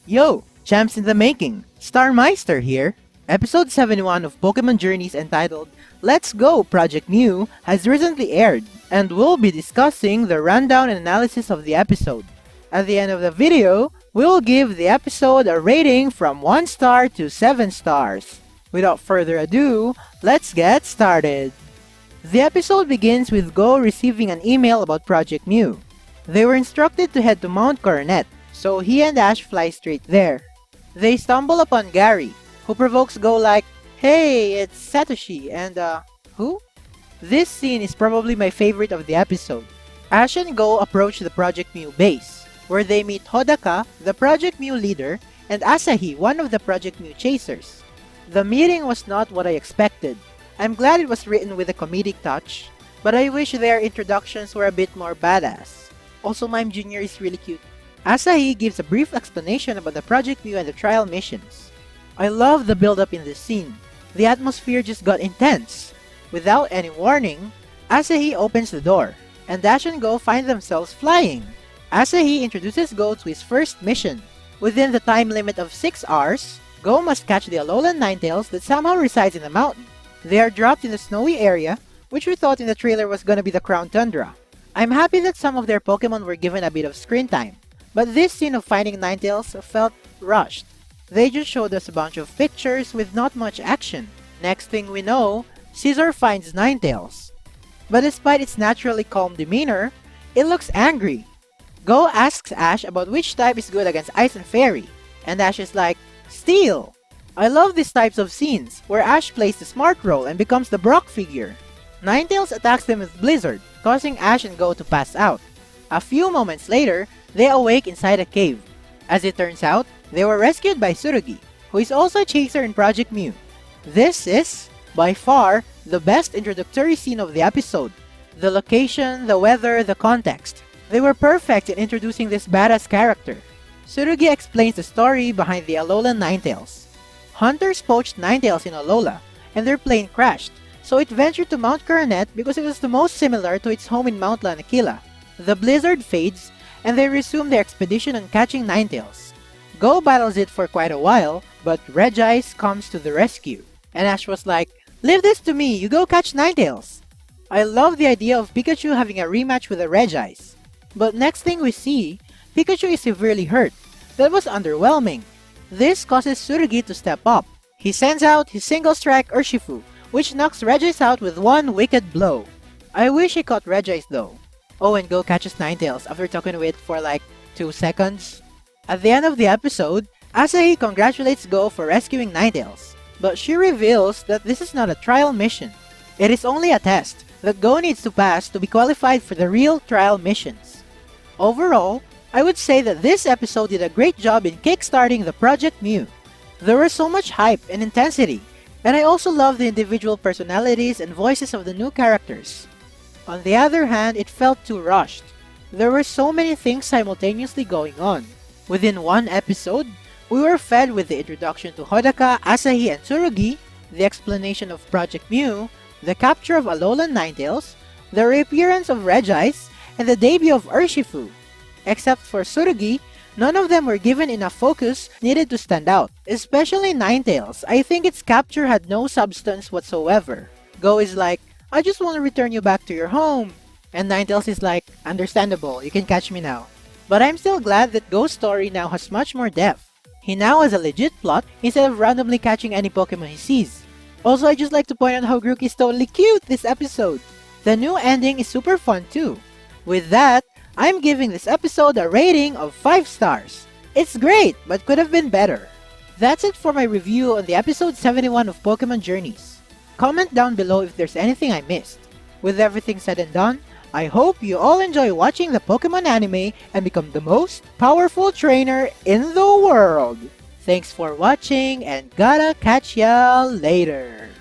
Yo, champs in the making, Starmeister here. Episode 71 of Pokemon Journeys entitled Let's Go Project Mew has recently aired, and we'll be discussing the rundown and analysis of the episode. At the end of the video, we'll give the episode a rating from 1 star to 7 stars. Without further ado, let's get started. The episode begins with Go receiving an email about Project Mew. They were instructed to head to Mount Coronet, so he and Ash fly straight there. They stumble upon Gary, who provokes Go like, "Hey, it's Satoshi, and who?" This scene is probably my favorite of the episode. Ash and Go approach the Project Mew base, where they meet Hodaka, the Project Mew leader, and Asahi, one of the Project Mew chasers. The meeting was not what I expected. I'm glad it was written with a comedic touch, but I wish their introductions were a bit more badass. Also, Mime Jr. is really cute. Asahi gives a brief explanation about the Project Mew and the trial missions. I love the build-up in this scene. The atmosphere just got intense. Without any warning, Asahi opens the door, and Dash and Go find themselves flying. Asahi introduces Go to his first mission. Within the time limit of 6 hours, Go must catch the Alolan Ninetales that somehow resides in the mountain. They are dropped in the snowy area, which we thought in the trailer was gonna be the Crown Tundra. I'm happy that some of their Pokemon were given a bit of screen time, but this scene of finding Ninetales felt rushed. They just showed us a bunch of pictures with not much action. Next thing we know, Caesar finds Ninetales. But despite its naturally calm demeanor, it looks angry. Go asks Ash about which type is good against Ice and Fairy, and Ash is like, "Steel!" I love these types of scenes, where Ash plays the smart role and becomes the Brock figure. Ninetales attacks them with Blizzard, causing Ash and Go to pass out. A few moments later, they awake inside a cave. As it turns out, they were rescued by Tsurugi, who is also a chaser in Project Mew. This is, by far, the best introductory scene of the episode. The location, the weather, the context. They were perfect in introducing this badass character. Tsurugi explains the story behind the Alolan Ninetales. Hunters poached Ninetales in Alola, and their plane crashed, so it ventured to Mount Coronet because it was the most similar to its home in Mount Lanakila. The blizzard fades, and they resume their expedition on catching Ninetales. Go battles it for quite a while, but REGICE comes to the rescue, and Ash was like, "Leave this to me, you go catch Ninetales." I love the idea of Pikachu having a rematch with a REGICE. But next thing we see, Pikachu is severely hurt. That was underwhelming. This causes Tsurugi to step up. He sends out his single strike URSHIFU, which knocks REGICE out with one wicked blow. I wish he caught REGICE though. Oh, and Go catches Ninetales after talking to it for like 2 seconds. At the end of the episode, Asahi congratulates Go for rescuing Ninetales, but she reveals that this is not a trial mission. It is only a test that Go needs to pass to be qualified for the real trial missions. Overall, I would say that this episode did a great job in kickstarting the Project Mew. There was so much hype and intensity, and I also love the individual personalities and voices of the new characters. On the other hand, it felt too rushed. There were so many things simultaneously going on. Within one episode, we were fed with the introduction to Hodaka, Asahi, and Tsurugi, the explanation of Project Mew, the capture of Alolan Ninetales, the reappearance of REGICE, and the debut of URSHIFU. Except for Tsurugi, none of them were given enough focus needed to stand out. Especially Ninetales, I think its capture had no substance whatsoever. Go is like, "I just want to return you back to your home." And Ninetales is like, "Understandable, you can catch me now." But I'm still glad that Go's story now has much more depth. He now has a legit plot instead of randomly catching any Pokemon he sees. Also, I just like to point out how Grook is totally cute this episode. The new ending is super fun too. With that, I'm giving this episode a rating of 5 stars. It's great, but could have been better. That's it for my review on the episode 71 of Pokemon Journeys. Comment down below if there's anything I missed. With everything said and done, I hope you all enjoy watching the Pokemon anime and become the most powerful trainer in the world. Thanks for watching and gotta catch ya later.